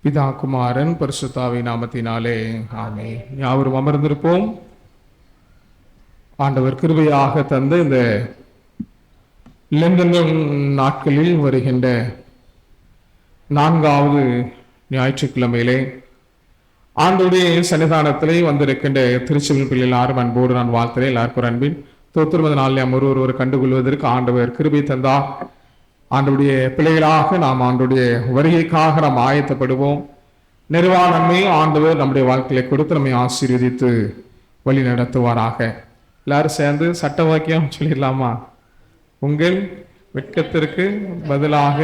பிதா குமாரன் பரிசுத்தாவி நாமத்தினாலே ஆமென். யாவரும் அமர்ந்திருப்போம். ஆண்டவர் கிருபையாக தந்த இந்த லெந்தன் நாட்களில் வருகின்ற 4வது ஞாயிற்றுக்கிழமையிலே ஆண்டுடைய சன்னிதானத்திலே வந்திருக்கின்ற திருச்செவில் பிள்ளை எல்லாரும் அன்போடு நான் வாழ்த்துறேன். எல்லாருக்கும் அன்பின் தோத்திருமத நாளில் நாம் ஒருவர் கண்டுகொள்வதற்கு ஆண்டவர் கிருபை தந்தார். ஆண்டுடைய பிள்ளைகளாக நாம் ஆண்டுடைய வருகைக்காக நாம் ஆயத்தப்படுவோம். நிறைவான நன்மையை ஆண்டவர் நம்முடைய வாழ்க்கையை கொடுத்து நம்மை ஆசீர்வதித்து வழி நடத்துவாராக. எல்லாரும் சேர்ந்து சட்ட வாக்கியம் சொல்லிடலாமா? உங்கள் வெட்கத்திற்கு பதிலாக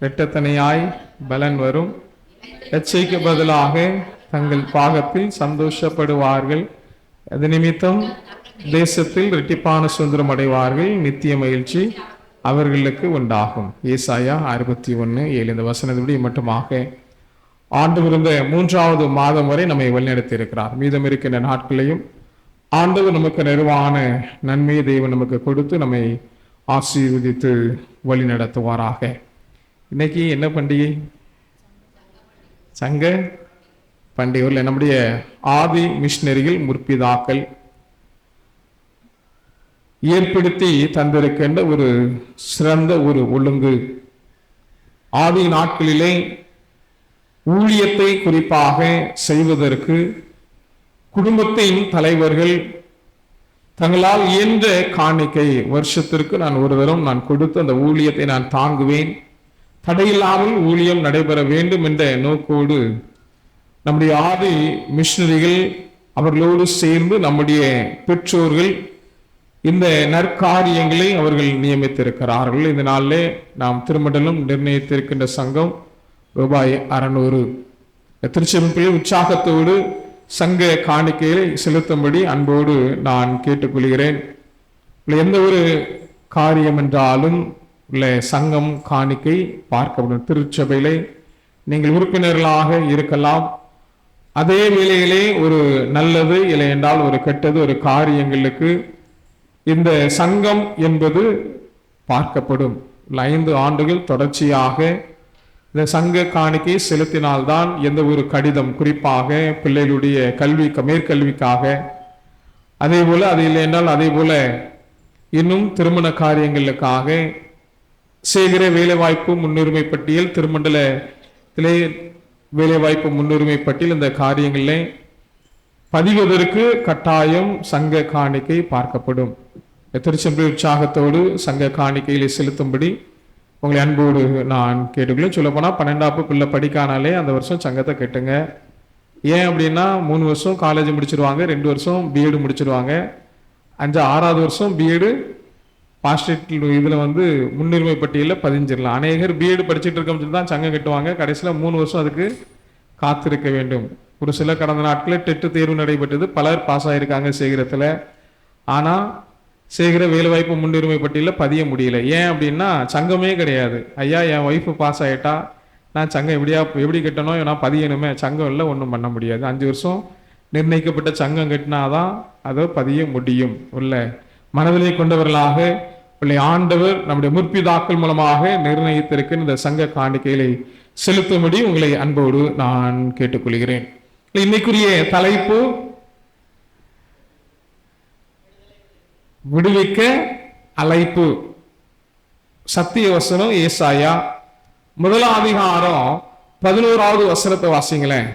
வெட்டத்தனையாய் பலன் வரும், எச்சைக்கு பதிலாக தங்கள் பாகத்தில் சந்தோஷப்படுவார்கள், அது நிமித்தம் தேசத்தில் இரட்டிப்பான சுதந்திரம் அடைவார்கள், நித்திய மகிழ்ச்சி அவர்களுக்கு உண்டாகும். ஏசாயா 61:7. இந்த வசனத்துடைய மட்டுமாக ஆண்டவர் இந்த 3வது மாதம் வரை நம்மை வழிநடத்தி இருக்கிறார். மீதம் இருக்கின்ற நாட்களையும் ஆண்டவர் நமக்கு நிறைவான நன்மையை தேவன் நமக்கு கொடுத்து நம்மை ஆசீர்வதித்து வழி நடத்துவாராக. இன்னைக்கு என்ன பண்டிகை? சங்க பண்டிகை. நம்முடைய ஆதி மிஷினரிகள் முற்பிதாக்கள் ஏற்படுத்தி தந்திருக்கின்ற ஒரு சிறந்த ஒரு ஒழுங்கு. ஆதி நாட்களிலே ஊழியத்தை குறிப்பாக செய்வதற்கு குடும்பத்தின் தலைவர்கள் தங்களால் இயன்ற காணிக்கை வருஷத்திற்கு நான் ஒரு தரம் நான் கொடுத்து அந்த ஊழியத்தை நான் தாங்குவேன், தடையில்லாமல் ஊழியம் நடைபெற வேண்டும் என்ற நோக்கோடு நம்முடைய ஆதி மிஷினரிகள் அவர்களோடு சேர்ந்து நம்முடைய பெற்றோர்கள் இந்த நற்காரியங்களை அவர்கள் நியமித்திருக்கிறார்கள். இந்த நாளிலே நாம் திருமண்டலம் நிர்ணயித்திருக்கின்ற சங்கம் ரூபாய் 600 திருச்செம்பில் உற்சாகத்தோடு சங்க காணிக்கையை செலுத்தும்படி அன்போடு நான் கேட்டுக்கொள்கிறேன். எந்த ஒரு காரியம் என்றாலும் சங்கம் காணிக்கை பார்க்கப்படும். திருச்சபையிலே நீங்கள் உறுப்பினர்களாக இருக்கலாம். அதே வேளையிலே ஒரு நல்லது இல்லை என்றால் ஒரு கெட்டது ஒரு காரியங்களுக்கு இந்த சங்கம் என்பது பார்க்கப்படும். 5 ஆண்டுகள் தொடர்ச்சியாக இந்த சங்க காணிக்கை செலுத்தினால்தான் எந்த ஒரு கடிதம், குறிப்பாக பிள்ளைகளுடைய மேற்கல்விக்காக, அதே போல அது இல்லை என்றால் அதே போல இன்னும் திருமண காரியங்களுக்காக செய்கிற வேலைவாய்ப்பு முன்னுரிமை பட்டியல், திருமண்டலத்திலே வேலைவாய்ப்பு முன்னுரிமை பட்டியல், இந்த காரியங்களில் பதிவதற்கு கட்டாயம் சங்க காணிக்கை பார்க்கப்படும். திருச்செம்பு உற்சாகத்தோடு சங்க காணிக்கையிலே செலுத்தும்படி உங்களை அன்போடு நான் கேட்டுக்கொள்ள. சொல்ல போனால் 12ஆம் பிள்ளை படிக்கானாலே அந்த வருஷம் சங்கத்தை கட்டுங்க. ஏன் அப்படின்னா 3 வருஷம் காலேஜ் முடிச்சிருவாங்க, 2 வருஷம் பிஎட் முடிச்சிருவாங்க, 6வது வருஷம் பிஎட் பாஸ்டேட் இதில் முன்னுரிமை பட்டியலில் பதிஞ்சிடலாம். அநேகர் பிஎட் படிச்சுட்டு இருக்கோம்னு தான் சங்கம் கட்டுவாங்க. கடைசியில் 3 வருஷம் அதுக்கு காத்திருக்க வேண்டும். ஒரு சில கடந்த நாட்களில் டெட்டு தேர்வு நடைபெற்றது, பலர் பாஸ் ஆகியிருக்காங்க சேகரத்தில். ஆனால் சேகர வேலைவாய்ப்பு முன்னுரிமை பட்டியலில் பதிய முடியல. ஏன் அப்படின்னா சங்கமே கிடையாது. ஐயா என் ஒய்ஃபு பாஸ் ஆகிட்டா நான் சங்கம் எப்படி கட்டணும், நான் பதியணுமே, சங்கம் இல்லை, ஒன்றும் பண்ண முடியாது. 5 வருஷம் நிர்ணயிக்கப்பட்ட சங்கம் கட்டினாதான் அதை பதிய முடியும். உள்ள மனதிலே கொண்டவர்களாக உள்ள ஆண்டவர் நம்முடைய முற்பிதாக்கள் மூலமாக நிர்ணயித்திருக்கிற இந்த சங்க காணிக்கைகளை செலுத்தும்படி உங்களை அன்போடு நான் கேட்டுக்கொள்கிறேன். இன்னைக்குரிய தலைப்பு விடுவிக்க அழைப்பு. சத்திய வசனம் ஏசாயா 1ஆம் அதிகாரம் 11வது வசனத்தை வாசிங்களேன்.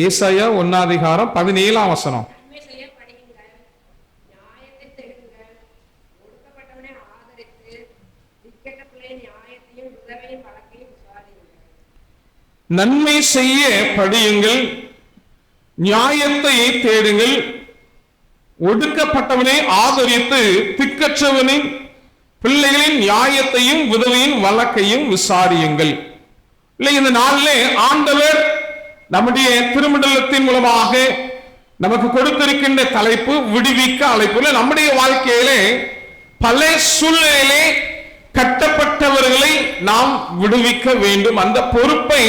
ஏசாயா 1ஆம் அதிகாரம் 17ஆம் வசனம். நன்மை செய்ய படியுங்கள், நியாயத்தை தேடுங்கள், ஒடுக்கப்பட்டவனை ஆதரித்து திக்கற்றவனின் பிள்ளைகளின் நியாயத்தையும் விதவையின் வழக்கையும் விசாரியுங்கள். இல்லை, இந்த நாளிலே ஆண்டவர் நம்முடைய திருமண்டலத்தின் மூலமாக நமக்கு கொடுத்திருக்கின்ற தலைப்பு விடுவிக்க அழைப்பு. நம்முடைய வாழ்க்கையிலே பல சூழ்நிலையிலே கட்டப்பட்டவர்களை நாம் விடுவிக்க வேண்டும். அந்த பொறுப்பை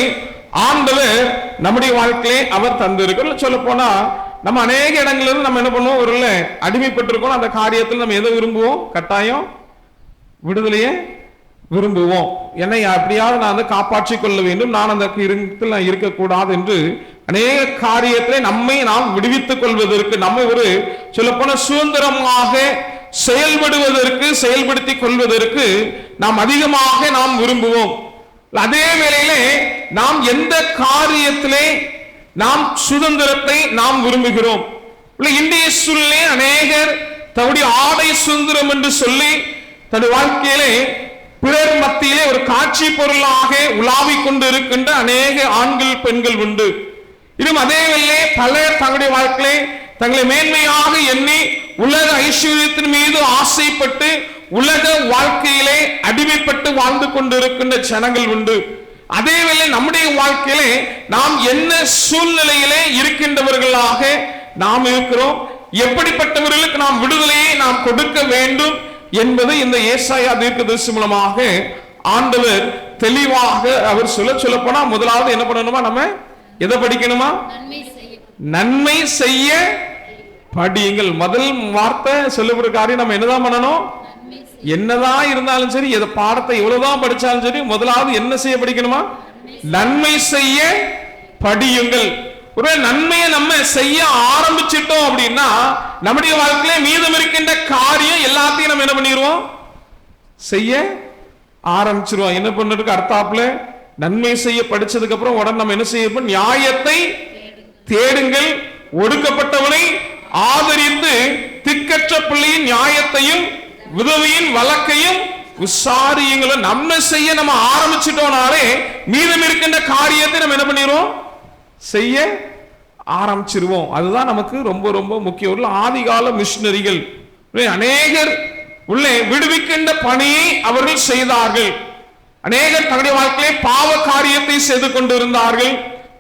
ஆண்டவர் நம்முடைய வாழ்க்கையை அவர் தந்திருக்கிறார். சொல்ல போனா நம்ம அநேக இடங்களிலிருந்து நம்ம என்ன பண்ணுவோம், ஒரு அடிமைப்பட்டிருக்கோம். அந்த காரியத்தில் நம்ம எதை விரும்புவோம்? கட்டாயம் விடுதலையே விரும்புவோம். என்னை அப்படியாவது நான் வந்து காப்பாற்றிக் கொள்ள வேண்டும், நான் அந்த நான் இருக்கக்கூடாது என்று அநேக காரியத்திலே நம்மை நாம் விடுவித்துக் கொள்வதற்கு, நம்மை ஒரு சொல்லப்போன சுதந்திரமாக செயல்படுத்திக் கொள்வதற்கு நாம் அதிகமாக நாம் விரும்புவோம். அதே வேளையிலே நாம் எந்த காரியத்திலே நாம் சுதந்திரத்தை நாம் விரும்புகிறோம்? இந்திய சூழலே அநேகர் தன்னுடைய ஆடை சுதந்திரம் என்று சொல்லி தன்னுடைய வாழ்க்கையிலே பிறர் மத்தியிலே ஒரு காட்சி பொருளாக உலாவிக் கொண்டு இருக்கின்ற அநேக ஆண்கள் பெண்கள் உண்டு. இன்னும் அதே வேளையிலே பலர் தங்களுடைய வாழ்க்கையிலே தங்களை மேன்மையாக எண்ணி உலக ஐஸ்வர்யத்தின் மீது ஆசைப்பட்டு உலக வாழ்க்கையிலே அடிமைப்பட்டு வாழ்ந்து கொண்டிருக்கின்ற ஜனங்கள் உண்டு. அதேவேளை நம்முடைய வாழ்க்கையிலே நாம் என்ன சூழ்நிலையிலே இருக்கின்றவர்களாக நாம் இருக்கிறோம், எப்படிப்பட்டவர்களுக்கு நாம் விடுதலையை நாம் கொடுக்க வேண்டும் என்பது இந்த ஏசாயா தீர்க்கதரிசி மூலமாக ஆண்டவர் தெளிவாக அவர் சொல்ல போனா, முதலாவது என்ன பண்ணணுமா? நம்ம எதை படிக்கணுமா? நன்மை செய்ய படியுங்கள். முதல் வார்த்தை சொல்லப்படுற காரியம் நம்ம என்னதான் பண்ணணும்? என்னதான் இருந்தாலும் சரி, எதை பாடத்தை எவ்வளவுதான் படிச்சாலும் சரி, முதலாவது என்ன செய்ய படிக்கணுமா? நன்மை செய்ய படியுங்கள். ஒரு நன்மையை நம்ம செய்ய ஆரம்பிச்சிட்டோம் அப்படின்னா நம்முடைய வாழ்க்கையில மீதம் இருக்கின்ற காரியம் எல்லாத்தையும் நம்ம என்ன பண்ணிடுவோம்? செய்ய ஆரம்பிச்சிருவோம். என்ன பண்றதுக்கு அடுத்தாப்புல நன்மை செய்ய படிச்சதுக்கு அப்புறம் உடனே நம்ம என்ன செய்ய? நியாயத்தை தேடுங்கள், ஒடுக்கப்பட்டவனை ஆதரித்து திக்கற்ற பிள்ளையின் நியாயத்தையும் விதவையின் வழக்கையும் விசாரியுங்கள். நம்ம செய்ய நம்ம ஆரம்பிச்சிட்டோம்னாலே மீதம் இருக்கின்ற காரியத்தை நம்ம என்ன பண்ணிடுவோம்? செய்ய ஆரம்பிச்சிருவோம். அதுதான் நமக்கு ரொம்ப ரொம்ப முக்கியம். ஆதிகால மிஷனரிகள் அநேகர் உள்ளே விடுவிக்கின்ற பணியை அவர்கள் செய்தார்கள். அநேகர் தன்னுடைய வாழ்க்கையை பாவ காரியத்தை செய்து கொண்டிருந்தார்கள்.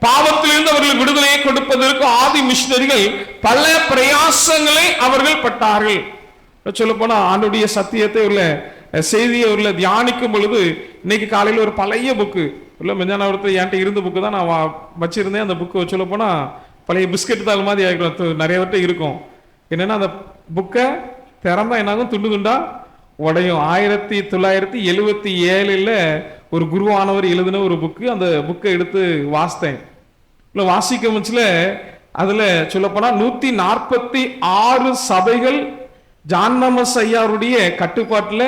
பாவத்திலிருந்து அவர்கள் விடுதலையை கொடுப்பதற்கு ஆதி மிஷனரிகள் பல பிரயாசங்களை அவர்கள் பட்டார்கள். சொல்ல போனா ஆண்டுடைய சத்தியத்தை உள்ள செய்தியை உள்ள தியானிக்கும் பொழுது இன்னைக்கு காலையில் ஒரு பழைய புக்கு உள்ள மெஞ்சான ஒருத்தர் என்கிட்ட இருந்த புக்கு தான் நான் வச்சிருந்தேன். அந்த புக்கு சொல்ல போனா பழைய பிஸ்கெட் தாள் மாதிரி ஆகிடும், நிறைய வட்ட இருக்கும். என்னன்னா அந்த புக்கை திறந்தா என்னாகும்? துண்டு துண்டா உடையும். 1977 ஒரு குருவானவர் எழுதின ஒரு புக்கு. அந்த புக்கை எடுத்து வாசித்தேன். இல்லை வாசிக்க முச்சுல அதுல சொல்ல போனா 146 சபைகள் ஜான் தாமஸ் ஐயாருடைய கட்டுப்பாட்டுல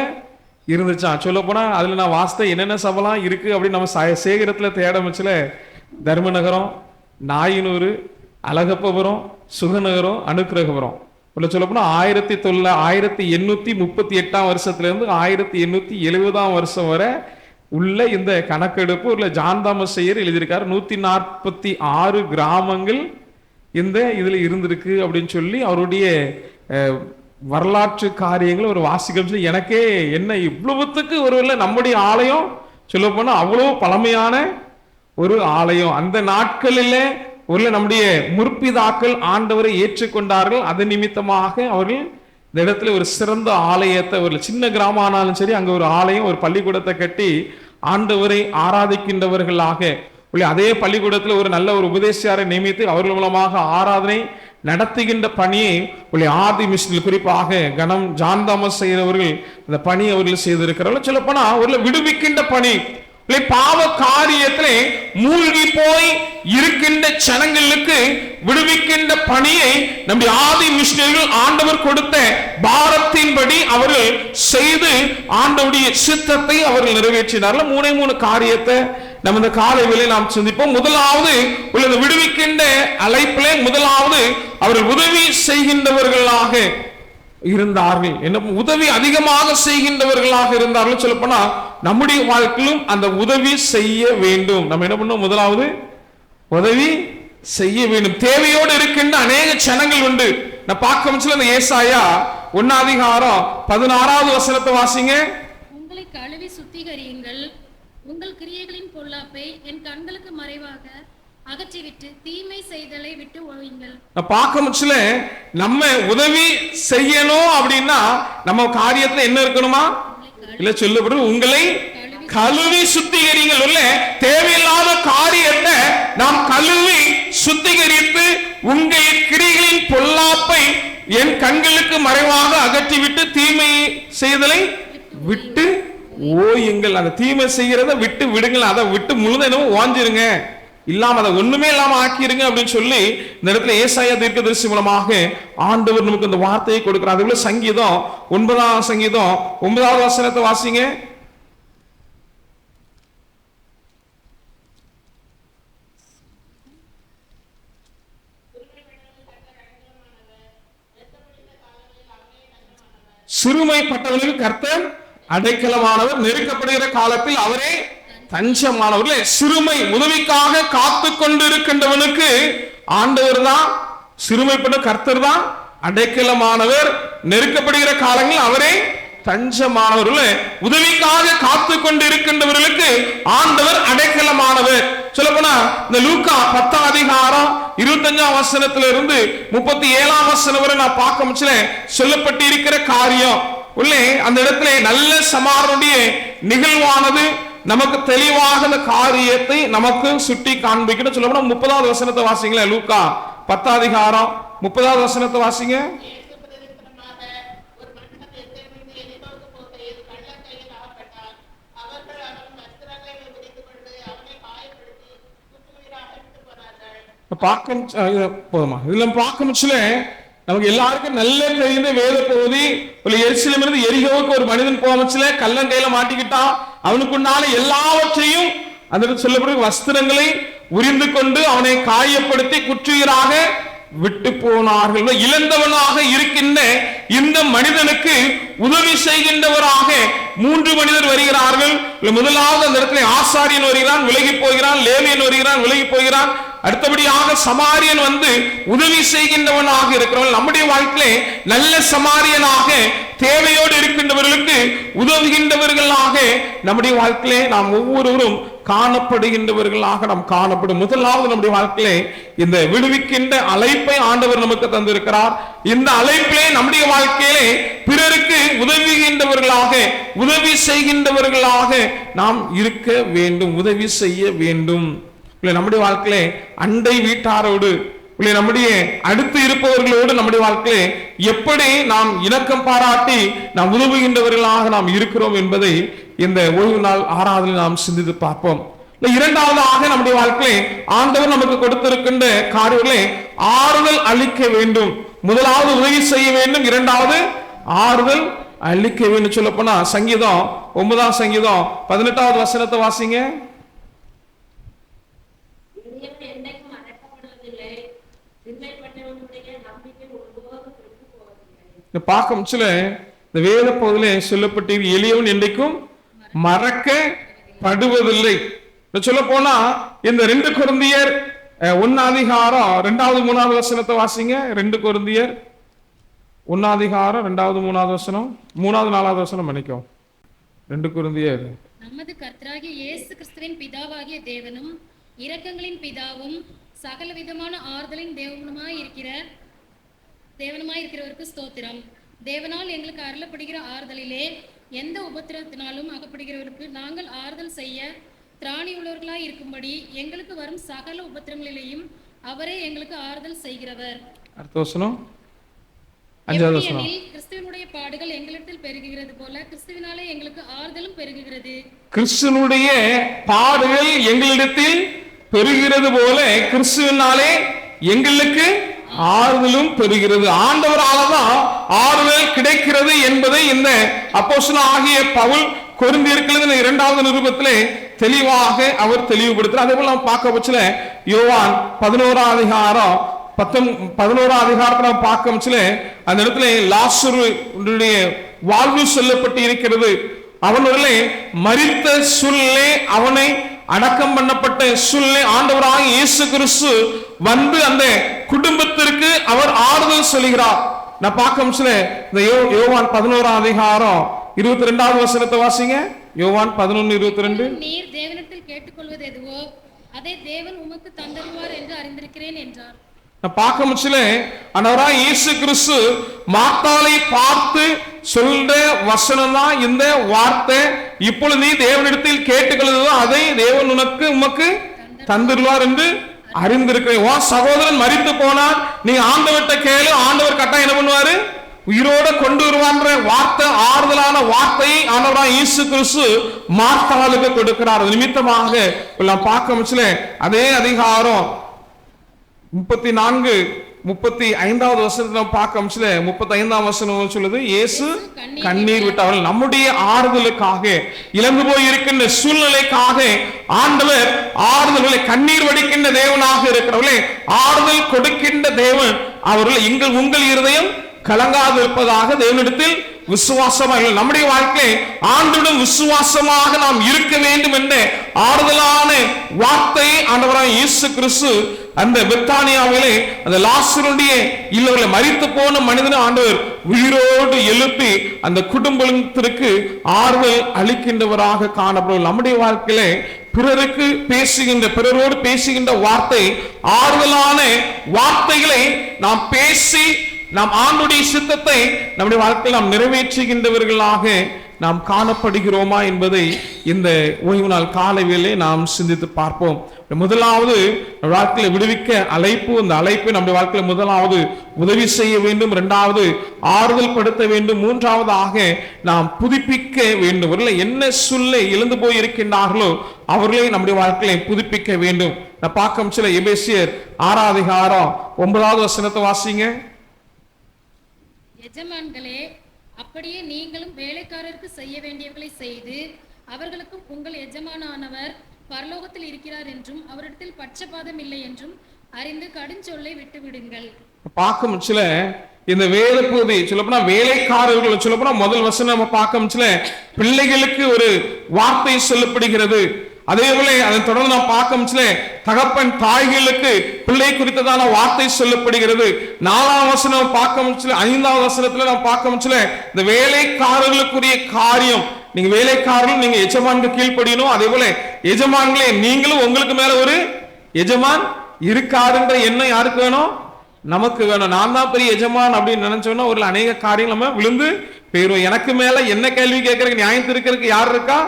இருந்துச்சான். சொல்ல போனா அதுல நான் வாசித்த என்னென்ன சபைலாம் இருக்கு அப்படின்னு நம்ம சேகரத்துல தேட முச்சுல தர்மநகரம், நாயினூர், அழகப்பபுரம், சுகநகரம், அனுக்கிரகபுரம் உள்ள சொல்ல போனா 1838 வருஷத்துல இருந்து 1870 வருஷம் வரை உள்ள இந்த கணக்கெடுப்பு உள்ள ஜான் தாமஸ் ஐயர் எழுதியிருக்காரு. 146 கிராமங்கள் இந்த இதுல இருந்திருக்கு அப்படின்னு சொல்லி அவருடைய வரலாற்று காரியங்கள் ஒரு வாசிக்க எனக்கே என்ன இவ்வளவுத்துக்கு ஒருவேளை நம்முடைய ஆலயம் சொல்ல போனா அவ்வளவு பழமையான ஒரு ஆலயம். அந்த நாட்களில் ஒரு நம்முடைய முற்பிதாக்கள் ஆண்டவரை ஏற்றுக்கொண்டார்கள். அது நிமித்தமாக அவர்கள் இந்த இடத்துல ஒரு சிறந்த ஆலயத்தை, ஒரு சின்ன கிராமம் ஆனாலும் சரி, அங்க ஒரு ஆலயம், ஒரு பள்ளிக்கூடத்தை கட்டி ஆண்டவரை ஆராதிக்கின்றவர்களாக அதே பள்ளிக்கூடத்தில் ஒரு நல்ல ஒரு உபதேசியாரை நியமித்து அவர்கள் மூலமாக ஆராதனை நடத்துகின்ற பணியை ஆதி மிஷனில் குறிப்பாக கனம் ஜான் தாமஸ் செய்கிறவர்கள் அந்த பணி அவர்கள் செய்திருக்கிறார்கள். சொல்ல போனா ஒரு விடுவிக்கின்ற பணி, பாவ காரியத்திலே மூழ்கி போய் இருக்கின்ற ஜனங்களுக்கு விடுவிக்கின்ற பணியை நம்முடைய ஆதி மிஷனரிகள் ஆண்டவர் கொடுத்த பாரத்தின்படி அவர்கள் செய்து ஆண்டவருடைய சித்தத்தை அவர்கள் நிறைவேற்றினார்கள். 3 காரியத்தை நம்ம இந்த காலை வேளை நாம் சிந்திப்போம். முதலாவது உள்ளது விடுவிக்கின்ற அழைப்பிலே முதலாவது அவர்கள் உதவி செய்கின்றவர்களாக இருந்தார்கள். என்ன உதவி அதிகமாக செய்கின்றவர்களாக இருந்தார்கள். சொல்ல போனா நம்முடைய வாழ்க்கையிலும் அந்த உதவி செய்ய வேண்டும். நம்ம என்ன பண்ணோம்? முதலாவது உதவி செய்ய வேண்டும். தேவையோடு இருக்கின்ற அநேக ஜனங்கள் உண்டு. நான் பார்க்க அந்த ஏசாயா 1:16 வசனத்தை வாசிங்க. உங்களை கழுவி சுத்திகரியுங்கள், உங்கள் கிரியைகளின் பொல்லாப்பை என் கண்களுக்கு மறைவாக அகற்றிவிட்டு தீமை செய்தலை விட்டு ஒழியுங்கள். நான் பார்க்க முச்சுல நம்ம உதவி செய்யணும் அப்படின்னா நம்ம காரியத்துல என்ன இருக்கணுமா? இல்ல சொல்லப்படும் உங்களை கழுவி சுத்திகரிங்கள். தேவையில்லாத காரியத்தை நாம் கழுவி சுத்திகரித்து உங்கள் கிரிகளின் பொல்லாப்பை என் கண்களுக்கு மறைவாக அகற்றிவிட்டு தீமை செய்தலை விட்டு ஓயுங்கள். அந்த தீமை செய்யறத விட்டு விடுங்கள், அதை விட்டு முழுதும் ஓஞ்சிருங்க, இல்லாம அதை ஒண்ணுமே இல்லாம ஆக்கிருங்க அப்படின்னு சொல்லி இந்த இடத்துல ஏசாயா தீர்க்கதரிசி மூலமாக ஆண்டவர் நமக்கு இந்த வார்த்தையை கொடுக்கிறார். அதுக்குள்ள சங்கீதம் 9ஆம் சங்கீதம் 9வது வசனத்தை வாசிங்க. சிறுமைப்பட்டவர்களுக்கு கர்த்தர் அடைக்கலமானவர், நெருக்கப்படுகிற காலத்தில் அவரே தஞ்சமானவர்களே. சிறுமை உதவிக்காக காத்து கொண்டிருக்கின்றவனுக்கு ஆண்டவர் தான், சிறுமைப்பட்ட கர்த்தர் தான் அடைக்கலமானவர், நெருக்கப்படுகிற காலங்களில் அவரே தஞ்சமானவர்களே. உதவிக்காக காத்து கொண்டிருக்கின்றவர்களுக்கு ஆண்டவர் அடைக்கலமானவர். சொல்லப்போனா இந்த லூக்கா 10ஆம் அதிகாரம் 25ஆம் வசனத்திலிருந்து 37ஆம் வசனம் வரை நான் பார்க்க முடியல சொல்லப்பட்டு இருக்கிற காரியம் உள்ளே அந்த இடத்துல நல்ல சமாரனுடைய நிகழ்வானது நமக்கு தெளிவாக அந்த காரியத்தை நமக்கு சுட்டி காண்பிக்கணும். சொல்ல போனா 30வது வசனத்தை வாசிங்களேன். லூக்கா 10ஆம் அதிகாரம் 30வது வசனத்தை வாசிங்க. போதுமா? இதுல பார்க்கணுச்சுல நமக்கு எல்லாருக்கும் நல்ல தெரிந்த வேத பகுதி. எரிசிலிருந்து எரிகோவுக்கு ஒரு மனிதன் போகச்சுல கல்லங்கையில மாட்டிக்கிட்டான். அவனுக்குண்டான எல்லாவற்றையும் அந்த சொல்லப்படும் வஸ்திரங்களை உரிந்து கொண்டு அவனை காயப்படுத்தி குற்றுயிராக விட்டு போனார்கள். இழந்தவனாக இருக்கின்ற இந்த மனிதனுக்கு உதவி செய்கின்றவராக 3 மனிதர் வருகிறார்கள். முதலாவது அந்த இடத்துல ஆசாரியன் வருகிறான், விலகி போகிறான். லேவியன் வருகிறான், விலகி போகிறான். அடுத்தபடியாக சமாரியன் வந்து உதவி செய்கின்றவனாக இருக்கிறவன். நம்முடைய வாழ்க்கையிலே நல்ல சமாரியனாக தேவையோடு இருக்கின்றவர்களுக்கு உதவுகின்றவர்களாக நம்முடைய வாழ்க்கையிலே நாம் ஒவ்வொருவரும் காணப்படுகின்றவர்களாக நாம் காணப்படும். முதலாவது நம்முடைய வாழ்க்கையிலே இந்த விடுவிக்கின்ற அழைப்பை ஆண்டவர் நமக்கு தந்திருக்கிறார். இந்த அழைப்பிலே நம்முடைய வாழ்க்கையிலே பிறருக்கு உதவுகின்றவர்களாக, உதவி செய்கின்றவர்களாக நாம் இருக்க வேண்டும், உதவி செய்ய வேண்டும். நம்முடைய வாழ்க்கையிலே அண்டை வீட்டாரோடு, நம்முடைய அடுத்து இருப்பவர்களோடு நம்முடைய வாழ்க்கையிலே எப்படி நாம் இணக்கம் பாராட்டி நாம் உதவுகின்றவர்களாக நாம் இருக்கிறோம் என்பதை இந்த ஓய்வு நாள் ஆராதனை நாம் சிந்தித்து பார்ப்போம். இரண்டாவதாக நம்முடைய வாழ்க்கையிலே ஆண்டவர் நமக்கு கொடுத்திருக்கின்ற காரியங்களை ஆறுதல் அளிக்க வேண்டும். முதலாவது உதவி செய்ய வேண்டும், இரண்டாவது ஆறுதல் அளிக்க வேண்டும். சொல்ல போனா சங்கீதம் 9ஆம் சங்கீதம் 18வது வசனத்தை வாசிங்க. பார்க்க முடிச்சல இந்த வேத பகுதியிலே சொல்லப்பட்டு எளியவன் என்றைக்கும் மறக்கப்படுவதில்லை. சொல்ல போனா இந்த 2 கொரிந்தியர் 1ஆம் அதிகாரம் 2வது 3வது வசனத்தை வாசிங்க. 2 கொரிந்தியர் 1ஆம் அதிகாரம் 2வது 3வது வசனம், 3வது 4வது வசனம் மன்னிக்கும். 2 கொரிந்தியர். நமது கர்த்தராகிய இயேசு கிறிஸ்துவின் பிதாவாகிய தேவனும் இரக்கங்களின் பிதாவும் சகல விதமான ஆறுதலின் தேவனுமாயிருக்கிறவருக்கு ஸ்தோத்திரம். தேவனால் எங்களுக்கு அருளப்படுகிற ஆறுதலிலே எந்த உபத்திரத்தினாலும் அகப்படுகிறவருக்கு நாங்கள் ஆறுதல் செய்ய திராணி உள்ளவர்களாய் இருக்கும்படி எங்களுக்கு வரும் சகல உபத்திரங்களிலேயும் அவரே எங்களுக்கு ஆறுதல் செய்கிறவர். கிறிஸ்துவனுடைய பாடுகள் எங்களிடத்தில் பெருகுகிறது போல கிறிஸ்துவினாலே எங்களுக்கு ஆறுதலும் பெருகுகிறது. கிறிஸ்துவனுடைய பாடுகள் எங்களிடத்தில் பெருகிறது போல கிறிஸ்துவினாலே எங்களுக்கு ஆறுதலும் பெறுகிறது. ஆண்டவரால்தான் ஆறுதல் கிடைக்கிறது என்பதை இந்த அப்போஸ்தலன் ஆகிய பவுல் கொரிந்தியர்களுக்கு 2வது நிருபத்திலே தெளிவாக அவர் தெளிவுபடுத்துறார். அதே போல நாம் பார்க்க பட்சல யோவான் 11ஆம் அதிகாரம் 11ஆம் அதிகாரத்தை நாம் பார்க்க பட்சல அந்த இடத்துல லாசருடைய வாழ்வு சொல்லப்பட்டு இருக்கிறது. அவனுடைய மரித்த சூழ்நிலை, அவனை அடக்கம் பண்ணப்பட்ட சூழ்நிலை, ஆண்டவராக இயேசு கிறிஸ்து வந்து அந்த குடும்பத்திற்கு அவர் ஆறுதல் சொல்கிறார். நான் பார்க்க இந்த யோவான் 11ஆம் அதிகாரம் 22வது வசனத்தை வாசிங்க. யோவான் 11:22. நீர் தேவனிடத்தில் கேட்டுக்கொள்வது எதுவோ அதை தேவன் உமக்கு தந்தருவார் என்று அறிந்திருக்கிறேன் என்றார். நான் பார்க்க முடியல ஆண்டவராக இயேசு கிறிஸ்து மார்த்தாளை பார்த்து சொல்ற வசனம் தான் இந்த வார்த்தை. இப்பொழுது நீ தேவனிடத்தில் கேட்டுக்கொள்வதோ அதை தேவன் உமக்கு தந்துருவார் என்று அறிந்திருக்கிறேன். உன் சகோதரன் மரித்து போனான், நீ ஆண்டவர்கிட்ட கேளு, ஆண்டவர் கட்டாயம் என்ன பண்ணுவாரு, உயிரோட கொண்டு வருவான்ற வார்த்தை, ஆறுதலான வார்த்தையை ஆண்டவராய் இயேசு கிறிஸ்து மார்த்தாளுக்கு கொடுக்கிறார். நிமித்தமாக நாம் பார்க்க அதே அதிகாரம் 34-35 வசனத்தை நாம் பார்க்க 35ஆம் வசனம் சொல்லுது, இயேசு கண்ணீர் விட்டவர்கள் நம்முடைய ஆறுதலுக்காக, இழந்து போய் இருக்கின்ற சூழ்நிலைக்காக ஆண்டவர் ஆறுதல்களை, கண்ணீர் வடிக்கின்ற தேவனாக இருக்கிறவர்களே ஆறுதல் கொடுக்கின்ற தேவன். அவர்கள் உங்கள் இருதயம் கலங்காது இருப்பதாக தேவனிடத்தில் விசுவாசமாக, நம்முடைய வாழ்க்கை ஆண்டுடன் விசுவாசமாக நாம் இருக்க வேண்டும் என்ற ஆறுதலான வார்த்தை ஆண்டவராய் இயேசு கிறிஸ்து அந்த பெத்தானியாவிலே அந்த லாசருடைய இல்லவர்களை மரித்து போன மனிதனை ஆண்டவர் உயிரோடு எழுப்பி அந்த குடும்பத்திற்கு ஆறுதல் அளிக்கின்றவராக காணப்படும். நம்முடைய வாழ்க்கையிலே பிறருக்கு பேசுகின்ற, பிறரோடு பேசுகின்ற வார்த்தை, ஆறுதலான வார்த்தைகளை நாம் பேசி நாம் ஆண்டுடைய சித்தத்தை நம்முடைய வாழ்க்கையில் நாம் நிறைவேற்றுகின்றவர்களாக நாம் காணப்படுகிறோமா என்பதை இந்த ஓய்வு நாள் காலை வேளை நாம் சிந்தித்து பார்ப்போம். முதலாவது வாழ்க்கையில விடுவிக்க அழைப்பு, அந்த அழைப்பை நம்முடைய வாழ்க்கையில முதலாவது உதவி செய்ய வேண்டும், இரண்டாவது ஆறுதல் படுத்த வேண்டும், மூன்றாவதாக நாம் புதுப்பிக்க வேண்டும். அவர்களை என்ன சொல்ல இழந்து போய் இருக்கின்றார்களோ அவர்களை நம்முடைய வாழ்க்கையை புதுப்பிக்க வேண்டும். நான் பார்க்க எபேசியர் 6ஆம் அதிகாரம் 9வது வசனத்தை வாசிங்க. எஜமான்களே, அப்படியே நீங்களும் வேலைக்காரருக்கு செய்ய வேண்டியவர்களை செய்து அவர்களுக்கும் உங்கள் எஜமானானவர் பரலோகத்தில் இருக்கிறார் என்றும் அவரிடத்தில் பட்சபாதம் இல்லை என்றும் அறிந்து கடுஞ்சொல்லை விட்டு விடுங்கள். பார்க்கும் இந்த வேத பகுதி சொல்லப்போனா வேலைக்காரர்கள் சொல்லப்போனா முதல் வசனம் நம்ம பார்க்க பிள்ளைகளுக்கு ஒரு வார்த்தை சொல்லப்படுகிறது. அதே போல அதை தொடர்ந்து நாம் பார்க்க தகப்பன் தாய்களுக்கு பிள்ளை குறித்ததான வார்த்தை சொல்லப்படுகிறது. 4ஆம் வசனம் பார்க்க 5ஆவது வசனத்துல நாம் பார்க்க இந்த வேலைக்காரர்களுக்குரிய காரியம், நீங்க வேலைக்காரர்கள் நீங்க எஜமானுக்கு கீழ்ப்படியணும். அதே போல எஜமான்களே நீங்களும் உங்களுக்கு மேல ஒரு எஜமான் இருக்காருன்ற எண்ணம் யாருக்கு வேணும், நமக்கு வேணும். நான் தான் பெரிய எஜமான் அப்படின்னு நினைச்சோம்னா ஒரு அநேக காரியம் நம்ம விழுந்து போயிரும். எனக்கு மேல என்ன கேள்வி கேட்கறதுக்கு நியாயம் இருக்கிறதுக்கு யார் இருக்கா,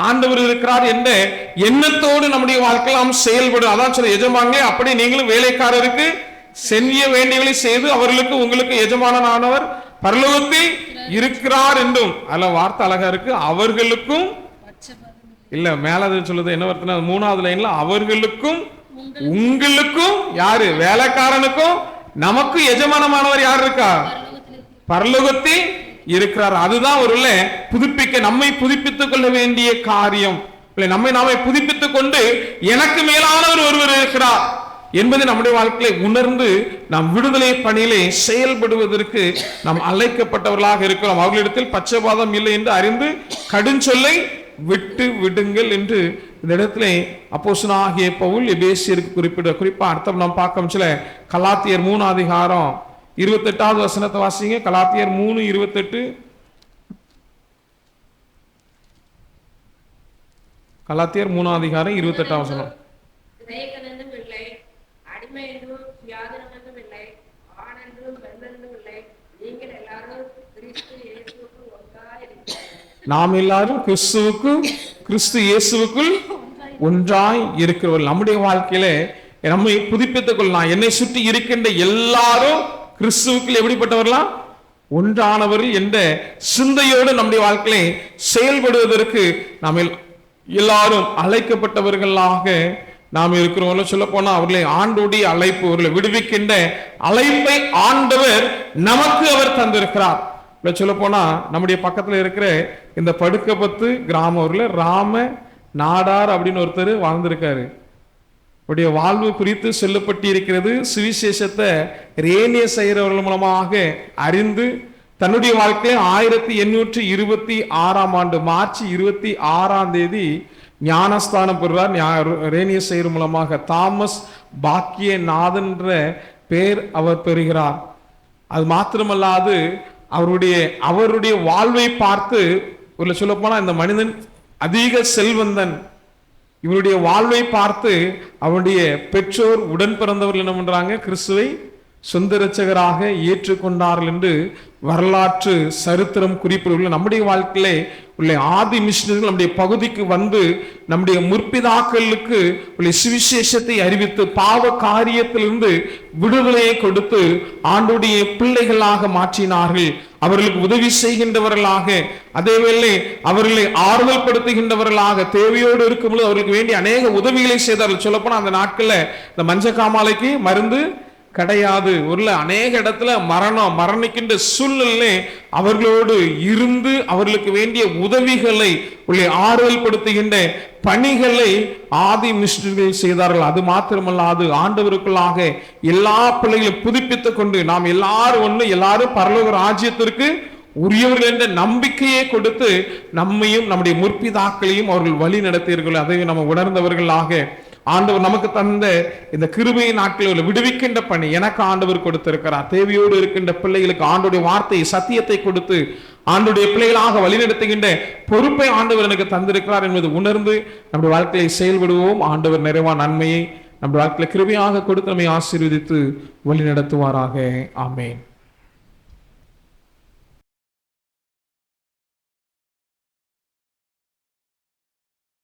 ஆண்டவர் இருக்கிறார் என்ற எண்ணத்தோடு நம்முடைய வாழ்க்கையில் நாம் செயல்படும். அதான் சொல்ல எஜமானே அப்படி நீங்களும் வேலைக்காரருக்கு செய்ய வேண்டியவர்களை செய்து அவர்களுக்கு உங்களுக்கு எஜமானனானவர் பரலோகத்தில் இருக்கிறார் என்றும். அதுல வார்த்தை அழகா இருக்கு, அவர்களுக்கும் இல்ல மேல சொல்லுது என்ன வார்த்தை, 3வது லைன்ல அவர்களுக்கும் உங்களுக்கும், யாரு வேலைக்காரனுக்கும் நமக்கு எஜமானமானவர் யார் இருக்கா, பரலோகத்தில் இருக்கிறார். அதுதான் ஒரு புதுப்பிக்க, நம்மை புதுப்பித்துக் கொள்ள வேண்டிய காரியம். நம்மை நாமே புதுப்பித்துக் கொண்டு எனக்கு மேலானவர் ஒருவர் இருக்கிறார் என்பதை நம்முடைய வாழ்க்கையை உணர்ந்து நாம் விடுதலை பணியிலே செயல்படுவதற்கு நாம் அழைக்கப்பட்டவர்களாக இருக்கிறோம். அவர்களிடத்தில் பட்சபாதம் இல்லை என்று அறிந்து கடுஞ்சொல்லை விட்டு விடுங்கள் என்று இந்த இடத்துல அப்போஸ்தலனாகிய பவுல் எபேசியருக்கு குறிப்பா அர்த்தம் நாம் பார்க்க கலாத்தியர் 3ஆம் அதிகாரம் 28வது வசனத்தை வாசிங்க. கலாத்தியர் 3:28. கலாத்தியர் 3ஆம் அதிகாரம் 28ஆம் வசனம். நாம் எல்லாரும் கிறிஸ்து இயேசுவுக்குள் ஒன்றாய் இருக்கிறவர்கள். நம்முடைய வாழ்க்கையில நம்மை புதுப்பித்துக் கொள்ளலாம். என்னை சுற்றி இருக்கின்ற எல்லாரும் கிறிஸ்துவுக்குள் எப்படிப்பட்டவர்களா, ஒன்றானவர்கள் என்ற சிந்தையோடு நம்முடைய வாழ்க்கையை செயல்படுவதற்கு நாம் எல்லாரும் அழைக்கப்பட்டவர்களாக நாம் இருக்கிறோம். சொல்ல போனா அவர்களை ஆண்டோடைய அழைப்பு, அவர்களை விடுவிக்கின்ற அழைப்பை ஆண்டவர் நமக்கு அவர் தந்திருக்கிறார். சொல்ல போனா நம்முடைய பக்கத்துல இருக்கிற இந்த படுக்கப்பத்து கிராம ஊர்ல ராம நாடார் அப்படின்னு ஒருத்தர் வாழ்ந்திருக்காரு. உடைய வாழ்வு குறித்து சொல்லப்பட்டிருக்கிறது. சுவிசேஷத்தை ரேனிய செய்கிறவர்கள் மூலமாக அறிந்து தன்னுடைய வாழ்க்கையை 1826ஆம் ஆண்டு மார்ச் 26ஆம் தேதி ஞானஸ்தானம் பெறுவார். ரேனிய செய்கிற மூலமாக தாமஸ் பாக்கிய நாதன் என்ற பெயர் அவர் பெறுகிறார். அது மாத்திரமல்லாது அவருடைய வாழ்வை பார்த்து ஒரு சொல்ல போனா இந்த மனிதன் அதிக செல்வந்தன். இவருடைய வாழ்வை பார்த்து அவருடைய பெற்றோர் உடன் பிறந்தவர்கள் என்ன பண்றாங்க, கிறிஸ்துவை சொந்த இரட்சகராக ஏற்றுக்கொண்டார்கள் என்று வரலாற்று சரித்திரம் குறிப்பில் நம்முடைய வாழ்க்கையிலே உள்ள ஆதி மிஷனரிகள் நம்முடைய பகுதிக்கு வந்து நம்முடைய முற்பிதாக்களுக்கு உள்ள சுவிசேஷத்தை அறிவித்து பாவ காரியத்திலிருந்து விடுதலையை கொடுத்து ஆண்டுடைய பிள்ளைகளாக மாற்றினார்கள். அவர்களுக்கு உதவி செய்கின்றவர்களாக, அதேவேளை அவர்களை ஆறுதல் படுத்துகின்றவர்களாக, தேவையோடு இருக்கும்போது அவர்களுக்கு வேண்டிய அநேக உதவிகளை செய்தார்கள். சொல்லப்போனா அந்த நாட்கள்ல இந்த மஞ்சக்காமாலைக்கு மருந்து கிடையாது. ஒரு அநேக இடத்துல மரணிக்கின்ற சூழ்நிலை அவர்களோடு இருந்து அவர்களுக்கு வேண்டிய உதவிகளை ஆறுதல் படுத்துகின்ற பணிகளை ஆதி மிஷனரிகள் செய்தார்கள். அது மாத்திரமல்லாது ஆண்டவருக்குள்ளாக எல்லா பிள்ளைகளையும் புதுப்பித்துக் கொண்டு நாம் எல்லாரும் பரலோக ராஜ்யத்திற்கு உரியவர்கள் என்ற நம்பிக்கையை கொடுத்து நம்மையும் நம்முடைய முற்பிதாக்களையும் அவர்கள் வழி நடத்தியவர்கள். அதை நம்ம உணர்ந்தவர்களாக ஆண்டவர் நமக்கு தந்த இந்த கிருபையின் நாட்களில் விடுவிக்கின்ற பணி எனக்கு ஆண்டவர் கொடுத்திருக்கிறார். தேவையோடு இருக்கின்ற பிள்ளைகளுக்கு ஆண்டவருடைய வார்த்தை சத்தியத்தை கொடுத்து ஆண்டவருடைய பிள்ளைகளாக வழிநடத்துகின்ற பொறுப்பை ஆண்டவர் எனக்கு தந்திருக்கிறார் என்பது உணர்ந்து நம்முடைய வாழ்க்கையை செயல்படுவோம். ஆண்டவர் நிறைவான நன்மையை நம்முடைய வாழ்க்கையில கிருபையாக கொடுத்து நம்மை ஆசீர்வதித்து வழி நடத்துவாராக. ஆமென்.